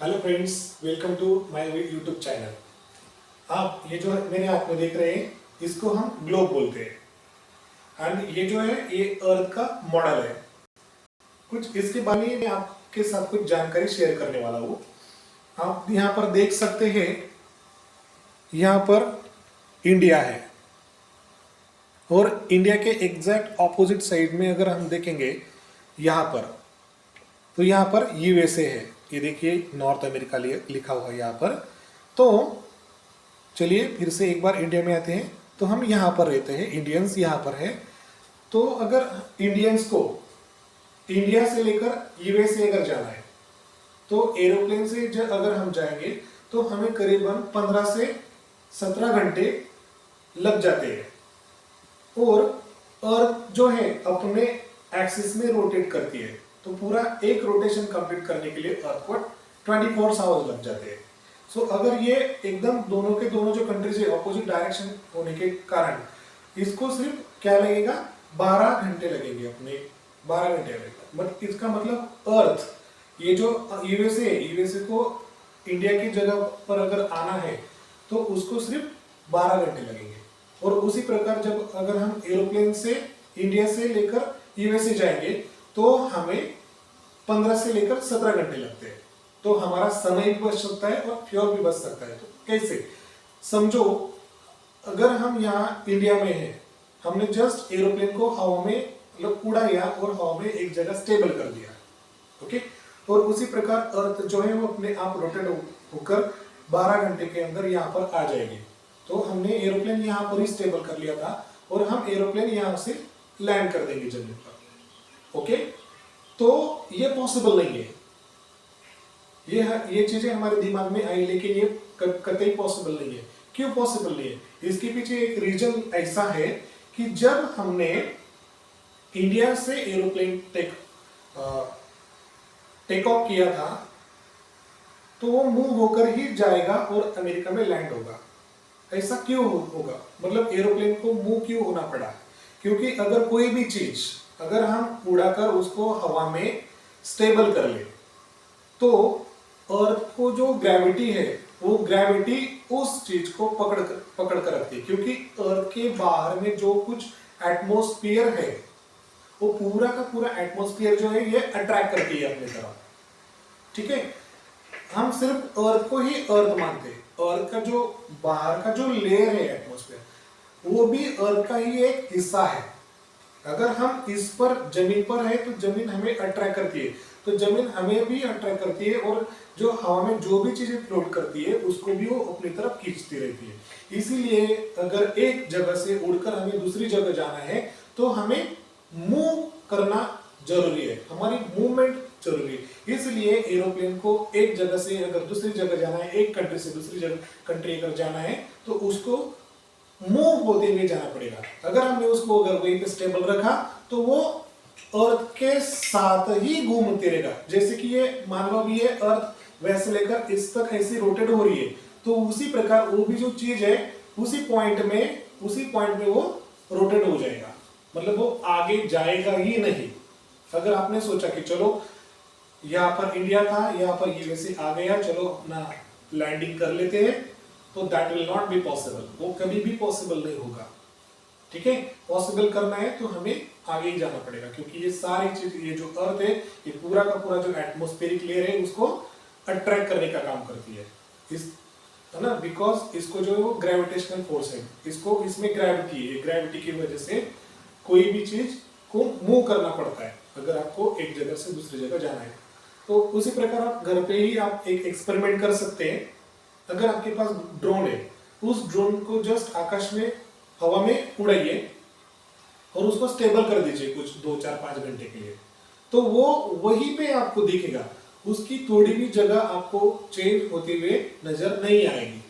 Hello friends, welcome to my YouTube channel. आप ये जो मेरे हाथ में देख रहे हैं इसको हम ग्लोब बोलते हैं। एंड ये जो है ये अर्थ का मॉडल है। कुछ इसके बारे में मैं आपके साथ कुछ जानकारी शेयर करने वाला हूँ। आप यहाँ पर देख सकते हैं, यहाँ पर इंडिया है और इंडिया के एग्जैक्ट ऑपोजिट साइड में अगर हम देखेंगे यहाँ पर, तो यहाँ पर यूएसए है। ये देखिए नॉर्थ अमेरिका लिखा हुआ है यहाँ पर। तो चलिए फिर से एक बार इंडिया में आते हैं। तो हम यहाँ पर रहते हैं, इंडियंस यहाँ पर है। तो अगर इंडियंस को इंडिया से लेकर यूएसए अगर जाना है तो एरोप्लेन से अगर हम जाएंगे तो हमें करीबन 15 से 17 घंटे लग जाते हैं। और अर्थ जो है अपने एक्सिस में रोटेट करती है, तो पूरा एक रोटेशन कंप्लीट करने के लिए अर्थ को 24 आवर्स लग जाते हैं। सो अगर ये एकदम दोनों के दोनों जो कंट्रीज है ऑपोजिट डायरेक्शन होने के कारण इसको सिर्फ क्या लगेगा, 12 घंटे लगेंगे, अपने 12 घंटे लगेगा। बट इसका मतलब अर्थ, ये जो यूएसए को इंडिया की जगह पर अगर आना है तो उसको सिर्फ 12 घंटे लगेंगे। और उसी प्रकार जब अगर हम एरोप्लेन से इंडिया से लेकर यूएसए जाएंगे तो हमें 15 से लेकर 17 घंटे लगते हैं। तो हमारा समय भी बच सकता है और फ्यूल भी बच सकता है। तो कैसे समझो, अगर हम यहाँ इंडिया में हैं, हमने जस्ट एरोप्लेन को हवा में उड़ाया और हवा में एक जगह स्टेबल कर दिया, ओके। और उसी प्रकार अर्थ जो है वो अपने आप रोटेट होकर 12 घंटे के अंदर यहाँ पर आ जाएगी। तो हमने एरोप्लेन यहाँ पर ही स्टेबल कर लिया था और हम एरोप्लेन यहाँ से लैंड कर देंगे जमीन पर, ओके। तो ये पॉसिबल नहीं है। ये चीजें हमारे दिमाग में आई, लेकिन ये कतई पॉसिबल नहीं है। क्यों पॉसिबल नहीं है? इसके पीछे एक रीजन ऐसा है कि जब हमने इंडिया से एरोप्लेन टेक ऑफ किया था तो वो मूव होकर ही जाएगा और अमेरिका में लैंड होगा। ऐसा क्यों होगा? मतलब एरोप्लेन को मूव क्यों होना पड़ा? क्योंकि अगर कोई भी चीज अगर हम उड़ाकर उसको हवा में स्टेबल कर ले तो अर्थ को जो ग्रेविटी है वो ग्रेविटी उस चीज को पकड़ कर रखती है। क्योंकि अर्थ के बाहर में जो कुछ एटमॉस्फेयर है वो पूरा का पूरा एटमॉस्फेयर जो है ये अट्रैक्ट करती है अपनी तरफ, ठीक है। हम सिर्फ अर्थ को ही अर्थ मानते हैं। अर्थ का जो बाहर का जो लेयर है एटमॉस्फेयर वो भी अर्थ का ही एक हिस्सा है। अगर हम इस पर जमीन पर है तो जमीन हमें अट्रैक्ट करती है, तो जमीन हमें भी अट्रैक्ट करती है और जो हवा में जो भी चीजें फ्लोट करती है उसको भी वो अपनी तरफ खींचती रहती है। इसीलिए अगर एक जगह से उड़कर हमें दूसरी जगह जाना है तो हमें मूव करना जरूरी है, हमारी मूवमेंट जरूरी है। इसलिए एरोप्लेन को एक जगह से अगर दूसरी जगह जाना है, एक कंट्री से दूसरी जगह कंट्री अगर जाना है तो उसको मूव होते हुए जाना पड़ेगा। अगर हमने उसको अगर वहीं पे स्टेबल रखा तो वो अर्थ के साथ ही घूमते रहेगा। जैसे कि ये मान लो भी ये अर्थ वैसे लेकर इस तक ऐसे रोटेट हो रही है, तो उसी प्रकार वो भी जो चीज है उसी पॉइंट में वो रोटेट हो जाएगा। मतलब वो आगे जाएगा ही नहीं। अगर आपने सोचा कि चलो यहाँ पर इंडिया था, यहाँ पर यूएसए आ गया, चलो अपना लैंडिंग कर लेते हैं, तो that will not be possible. वो कभी भी पॉसिबल नहीं होगा, ठीक है। पॉसिबल करना है तो हमें आगे ही जाना पड़ेगा। क्योंकि ये सारी चीज, ये जो अर्थ है ये पूरा का पूरा जो एटमॉस्फेरिक लेयर है उसको अट्रैक्ट करने का काम करती है, है ना। बिकॉज इसको जो है वो ग्रेविटेशनल फोर्स है, इसको इसमें ग्रेविटी है, ग्रेविटी की वजह से कोई भी चीज को मूव करना पड़ता है अगर आपको एक जगह से दूसरी जगह जाना है। तो उसी प्रकार आप घर पे ही आप एक एक्सपेरिमेंट कर सकते हैं। अगर आपके पास ड्रोन है, उस ड्रोन को जस्ट आकाश में हवा में उड़ाइए और उसको स्टेबल कर दीजिए कुछ 2, 4, 5 घंटे के लिए, तो वो वहीं पे आपको दिखेगा। उसकी थोड़ी भी जगह आपको चेंज होते हुए नजर नहीं आएगी।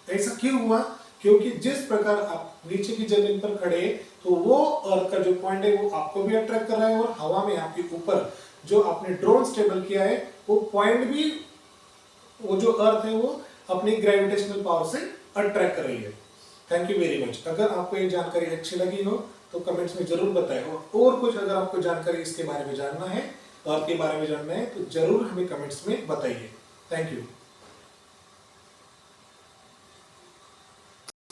ऐसा क्यों हुआ? क्योंकि जिस प्रकार आप नीचे की जमीन पर खड़े तो वो अर्थ का जो पॉइंट है वो आपको भी अट्रैक्ट कर रहा है और हवा में आपके ऊपर जो आपने ड्रोन स्टेबल किया है वो पॉइंट भी, वो जो अर्थ है वो अपनी ग्रेविटेशनल पावर से अट्रैक्ट कर रही है। Thank you very much. अगर आपको ये जानकारी अच्छी लगी हो तो कमेंट्स में जरूर बताएं। और कुछ अगर आपको जानकारी इसके बारे में जानना है, अर्थ के बारे में जानना है, तो जरूर हमें कमेंट्स में बताइए। Thank you.